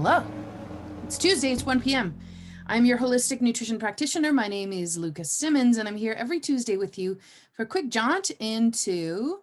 Hello. It's Tuesday, it's 1 p.m. I'm your holistic nutrition practitioner. My name is Lucas Simmons, and I'm here every Tuesday with you for a quick jaunt into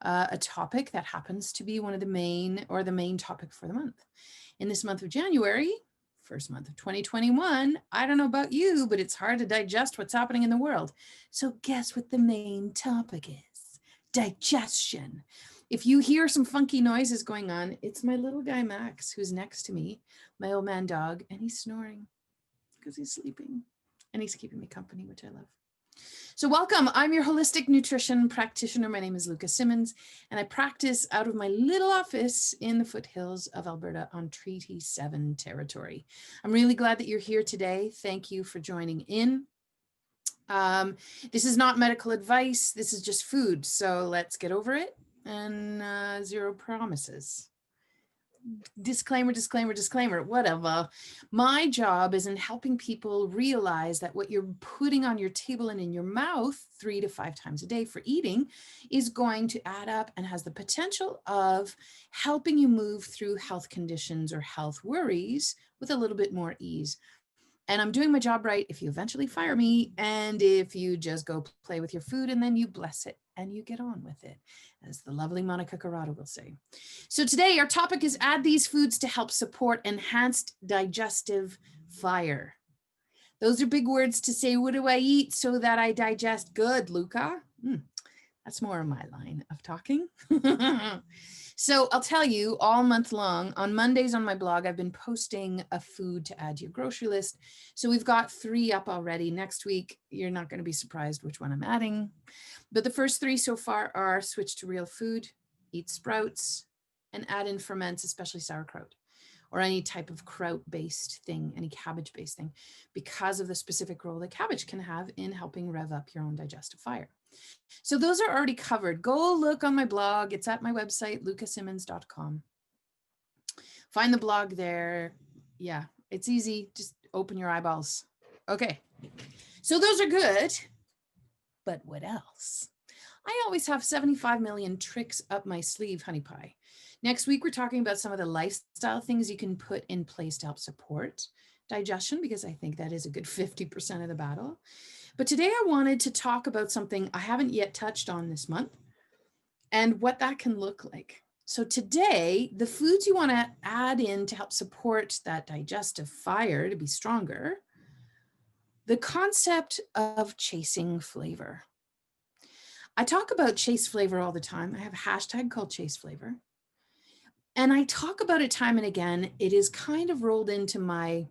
a topic that happens to be one of the main topic for the month. In this month of January, first month of 2021, I don't know about you, but it's hard to digest what's happening in the world. So guess what the main topic is? Digestion. If you hear some funky noises going on, it's my little guy, Max, who's next to me, my old man dog, and he's snoring because he's sleeping and he's keeping me company, which I love. So welcome. I'm your holistic nutrition practitioner. My name is Lucas Simmons, and I practice out of my little office in the foothills of Alberta on Treaty 7 territory. I'm really glad that you're here today. Thank you for joining in. This is not medical advice. This is just food. So let's get over it. And zero promises. Disclaimer, disclaimer, disclaimer, whatever. My job is in helping people realize that what you're putting on your table and in your mouth 3 to 5 times a day for eating is going to add up and has the potential of helping you move through health conditions or health worries with a little bit more ease. And I'm doing my job right if you eventually fire me and if you just go play with your food and then you bless it and you get on with it, as the lovely Monica Corrado will say. So today our topic is add these foods to help support enhanced digestive fire. Those are big words to say, what do I eat so that I digest good, Luca? That's more of my line of talking. So I'll tell you all month long, on Mondays on my blog, I've been posting a food to add to your grocery list. So we've got 3 up already. Next week, you're not going to be surprised which one I'm adding. But the first 3 so far are switch to real food, eat sprouts, and add in ferments, especially sauerkraut, or any type of kraut-based thing, any cabbage-based thing, because of the specific role that cabbage can have in helping rev up your own digestive fire. So those are already covered. Go look on my blog. It's at my website, lucassimmons.com. Find the blog there. Yeah, it's easy. Just open your eyeballs. Okay, so those are good. But what else? I always have 75 million tricks up my sleeve, honey pie. Next week, we're talking about some of the lifestyle things you can put in place to help support digestion, because I think that is a good 50% of the battle. But today I wanted to talk about something I haven't yet touched on this month and what that can look like. So today, the foods you want to add in to help support that digestive fire to be stronger, the concept of chasing flavor. I talk about chase flavor all the time. I have a hashtag called chase flavor. And I talk about it time and again. It is kind of rolled into my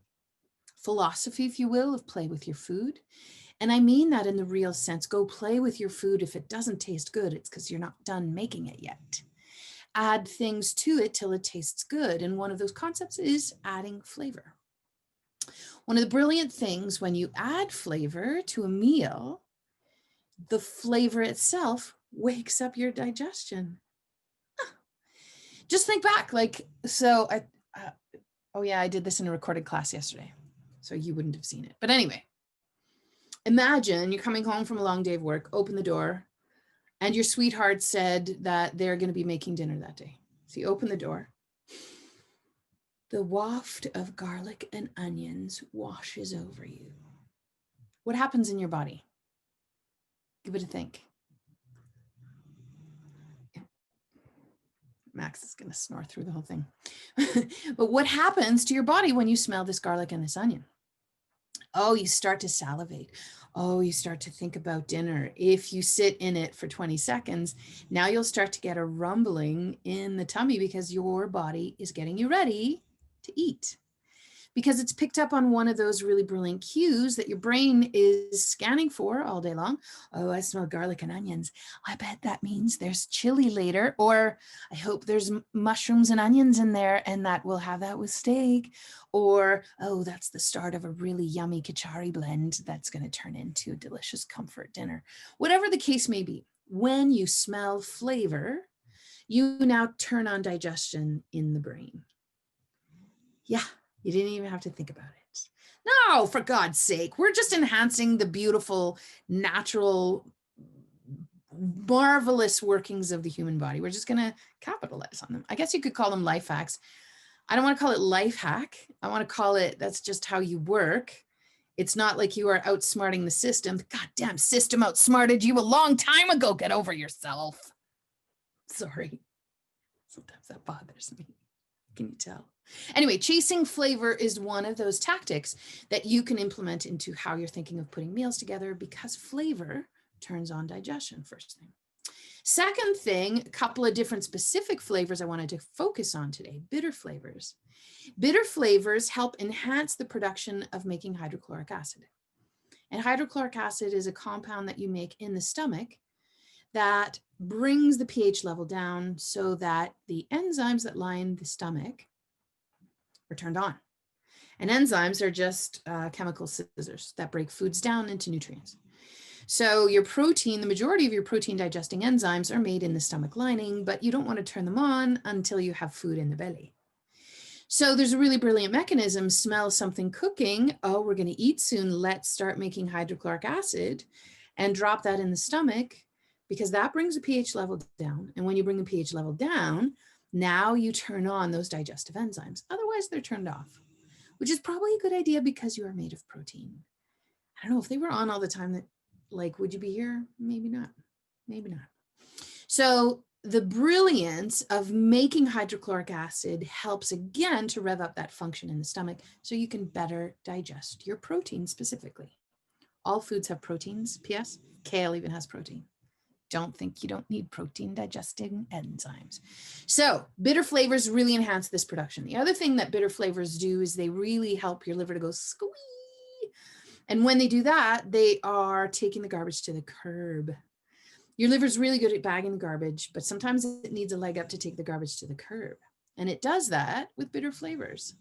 philosophy, if you will, of play with your food. And I mean that in the real sense. Go play with your food. If it doesn't taste good, it's because you're not done making it yet. Add things to it till it tastes good. And one of those concepts is adding flavor. One of the brilliant things when you add flavor to a meal, the flavor itself wakes up your digestion. Just think back, I did this in a recorded class yesterday, so you wouldn't have seen it. But anyway, imagine you're coming home from a long day of work, open the door, and your sweetheart said that they're going to be making dinner that day. So you open the door. The waft of garlic and onions washes over you. What happens in your body? Give it a think. Max is going to snore through the whole thing. But what happens to your body when you smell this garlic and this onion? Oh, you start to salivate. Oh, you start to think about dinner. If you sit in it for 20 seconds, now you'll start to get a rumbling in the tummy because your body is getting you ready to eat. Because it's picked up on one of those really brilliant cues that your brain is scanning for all day long. Oh, I smell garlic and onions. I bet that means there's chili later, or I hope there's mushrooms and onions in there and that we'll have that with steak. Or, oh, that's the start of a really yummy kachari blend that's going to turn into a delicious comfort dinner. Whatever the case may be, when you smell flavor, you now turn on digestion in the brain. Yeah. You didn't even have to think about it. No, for God's sake, we're just enhancing the beautiful, natural, marvelous workings of the human body. We're just going to capitalize on them. I guess you could call them life hacks. I don't want to call it life hack. I want to call it, that's just how you work. It's not like you are outsmarting the system. The goddamn system outsmarted you a long time ago. Get over yourself. Sorry. Sometimes that bothers me. Can you tell? Anyway, chasing flavor is one of those tactics that you can implement into how you're thinking of putting meals together, because flavor turns on digestion, first thing. Second thing, a couple of different specific flavors I wanted to focus on today, bitter flavors. Bitter flavors help enhance the production of making hydrochloric acid. And hydrochloric acid is a compound that you make in the stomach that brings the pH level down so that the enzymes that line the stomach are turned on. And enzymes are just chemical scissors that break foods down into nutrients. So your protein, the majority of your protein digesting enzymes are made in the stomach lining, but you don't want to turn them on until you have food in the belly. So there's a really brilliant mechanism. Smell something cooking. Oh, we're going to eat soon. Let's start making hydrochloric acid and drop that in the stomach, because that brings the pH level down. And when you bring the pH level down, now you turn on those digestive enzymes. Otherwise, they're turned off, which is probably a good idea because you are made of protein. I don't know if they were on all the time, that like, would you be here? Maybe not. Maybe not. So the brilliance of making hydrochloric acid helps again to rev up that function in the stomach so you can better digest your protein specifically. All foods have proteins. P.S. Kale even has protein. Don't think you don't need protein digesting enzymes. So bitter flavors really enhance this production. The other thing that bitter flavors do is they really help your liver to go squee. And when they do that, they are taking the garbage to the curb. Your liver's really good at bagging the garbage, but sometimes it needs a leg up to take the garbage to the curb. And it does that with bitter flavors.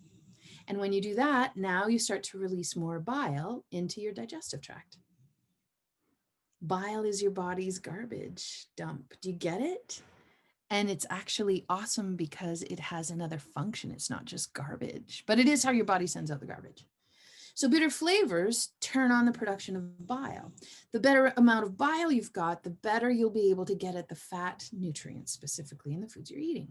And when you do that, now you start to release more bile into your digestive tract. Bile is your body's garbage dump. Do you get it? And it's actually awesome because it has another function. It's not just garbage, but it is how your body sends out the garbage. So bitter flavors turn on the production of bile. The better amount of bile you've got, the better you'll be able to get at the fat nutrients, specifically in the foods you're eating.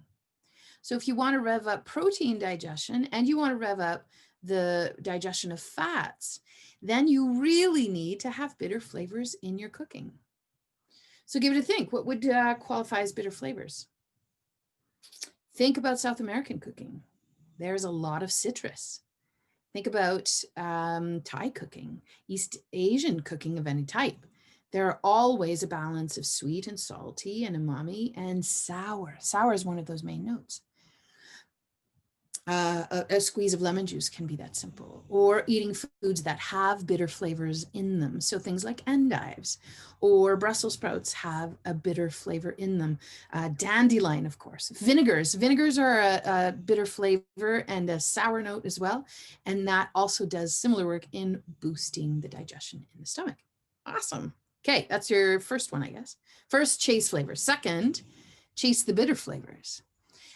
So if you want to rev up protein digestion and you want to rev up the digestion of fats, then you really need to have bitter flavors in your cooking. So give it a think. What would qualify as bitter flavors? Think about South American cooking. There's a lot of citrus. Think about Thai cooking, East Asian cooking of any type. There are always a balance of sweet and salty and umami and sour. Sour is one of those main notes. A squeeze of lemon juice can be that simple, or eating foods that have bitter flavors in them. So things like endives or Brussels sprouts have a bitter flavor in them. Dandelion, of course. Vinegars. Vinegars are a bitter flavor and a sour note as well. And that also does similar work in boosting the digestion in the stomach. Awesome. Okay, that's your first one, I guess. First, chase flavors. Second, chase the bitter flavors.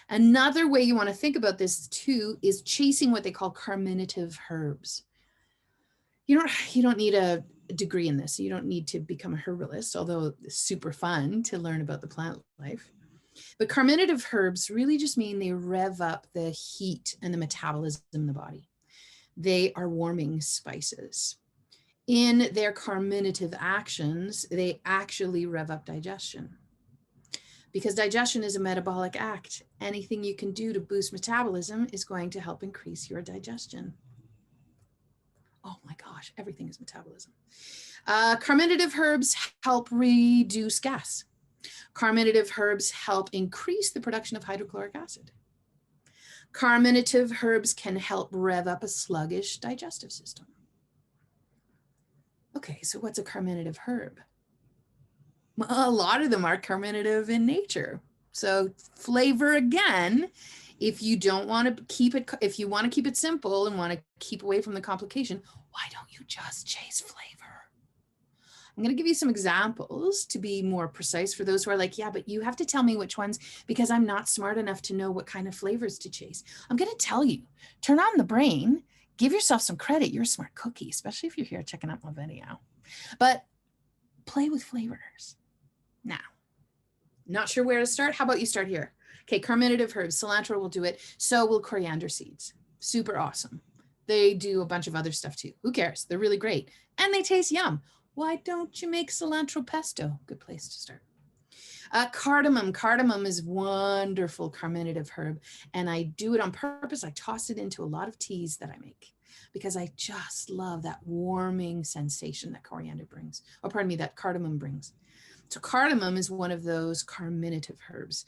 Another way you want to think about this too is chasing what they call carminative herbs. You don't need a degree in this. You don't need to become a herbalist, although it's super fun to learn about the plant life. But carminative herbs really just mean they rev up the heat and the metabolism in the body. They are warming spices. In their carminative actions, they actually rev up digestion. Because digestion is a metabolic act. Anything you can do to boost metabolism is going to help increase your digestion. Oh my gosh, everything is metabolism. Carminative herbs help reduce gas. Carminative herbs help increase the production of hydrochloric acid. Carminative herbs can help rev up a sluggish digestive system. Okay, so what's a carminative herb? A lot of them are carminative in nature. So flavor again, if you don't want to keep it, if you want to keep it simple and want to keep away from the complication, why don't you just chase flavor? I'm going to give you some examples to be more precise for those who are like, yeah, but you have to tell me which ones because I'm not smart enough to know what kind of flavors to chase. I'm going to tell you, turn on the brain, give yourself some credit. You're a smart cookie, especially if you're here checking out my video, but play with flavors. Now, not sure where to start. How about you start here? Okay, carminative herbs. Cilantro will do it. So will coriander seeds. Super awesome. They do a bunch of other stuff too. Who cares? They're really great. And they taste yum. Why don't you make cilantro pesto? Good place to start. Cardamom. Cardamom is wonderful carminative herb. And I do it on purpose. I toss it into a lot of teas that I make because I just love that warming sensation that coriander brings. Or pardon me, that cardamom brings. So cardamom is one of those carminative herbs.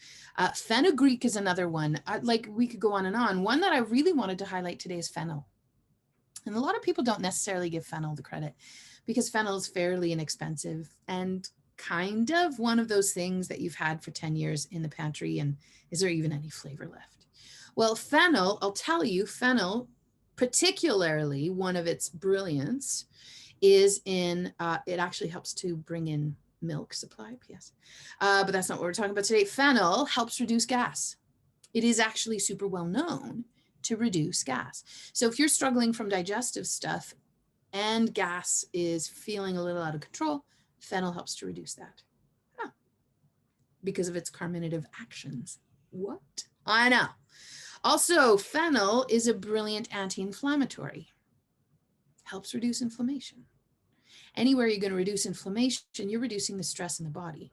Fenugreek is another one. Like we could go on and on. One that I really wanted to highlight today is fennel. And a lot of people don't necessarily give fennel the credit because fennel is fairly inexpensive and kind of one of those things that you've had for 10 years in the pantry. And is there even any flavor left? Well, fennel, I'll tell you, fennel, particularly one of its brilliance is in, it actually helps to bring in milk supply, yes. But that's not what we're talking about today. Fennel helps reduce gas. It is actually super well known to reduce gas. So if you're struggling from digestive stuff and gas is feeling a little out of control, fennel helps to reduce that. Huh. Because of its carminative actions. What? I know. Also, fennel is a brilliant anti-inflammatory. Helps reduce inflammation. Anywhere you're going to reduce inflammation, you're reducing the stress in the body.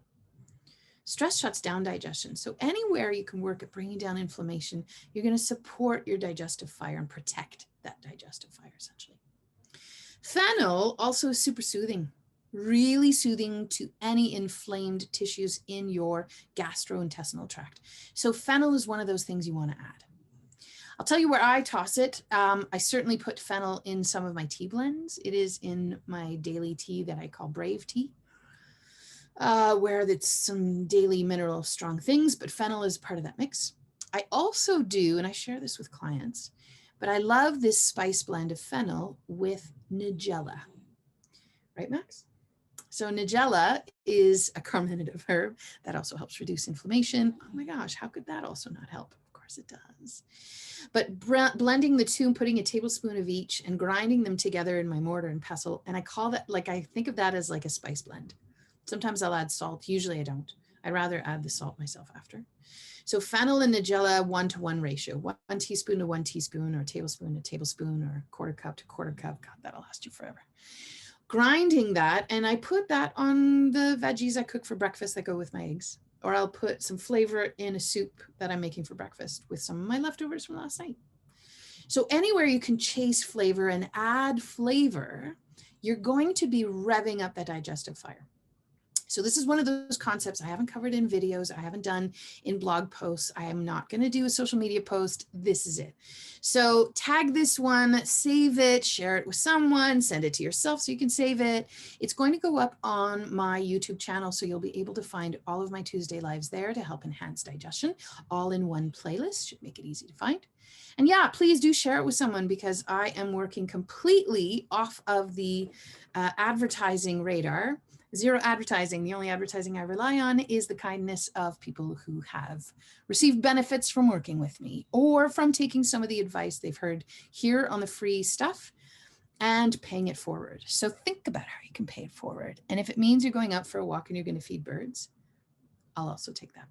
Stress shuts down digestion. So anywhere you can work at bringing down inflammation, you're going to support your digestive fire and protect that digestive fire, essentially. Fennel also is super soothing, really soothing to any inflamed tissues in your gastrointestinal tract. So fennel is one of those things you want to add. I'll tell you where I toss it. I certainly put fennel in some of my tea blends. It is in my daily tea that I call Brave Tea, where it's some daily mineral strong things, but fennel is part of that mix. I also do, and I share this with clients, but I love this spice blend of fennel with Nigella. Right, Max? So Nigella is a carminative herb that also helps reduce inflammation. Oh my gosh, how could that also not help? Of course it does. But blending the two and putting a tablespoon of each and grinding them together in my mortar and pestle. And I call that, like, I think of that as like a spice blend. Sometimes I'll add salt. Usually I don't. I'd rather add the salt myself after. So fennel and Nigella, 1-to-1 ratio, 1 teaspoon to 1 teaspoon, or a tablespoon to tablespoon, or quarter cup to quarter cup. God, that'll last you forever. Grinding that, and I put that on the veggies I cook for breakfast that go with my eggs. Or I'll put some flavor in a soup that I'm making for breakfast with some of my leftovers from last night. So anywhere you can chase flavor and add flavor, you're going to be revving up that digestive fire. So this is one of those concepts I haven't covered in videos. I haven't done in blog posts. I am not going to do a social media post. This is it. So tag this one, save it, share it with someone, send it to yourself so you can save it. It's going to go up on my YouTube channel, so you'll be able to find all of my Tuesday lives there to help enhance digestion, all in one playlist. Should make it easy to find. And yeah, please do share it with someone because I am working completely off of the advertising radar. Zero advertising. The only advertising I rely on is the kindness of people who have received benefits from working with me or from taking some of the advice they've heard here on the free stuff and paying it forward. So think about how you can pay it forward. And if it means you're going out for a walk and you're going to feed birds, I'll also take that.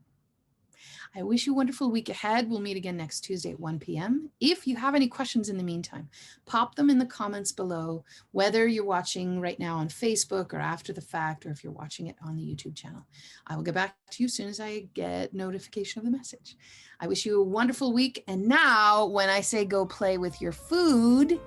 I wish you a wonderful week ahead. We'll meet again next Tuesday at 1 p.m. If you have any questions in the meantime, pop them in the comments below, whether you're watching right now on Facebook or after the fact, or if you're watching it on the YouTube channel. I will get back to you as soon as I get notification of the message. I wish you a wonderful week. And now when I say go play with your food,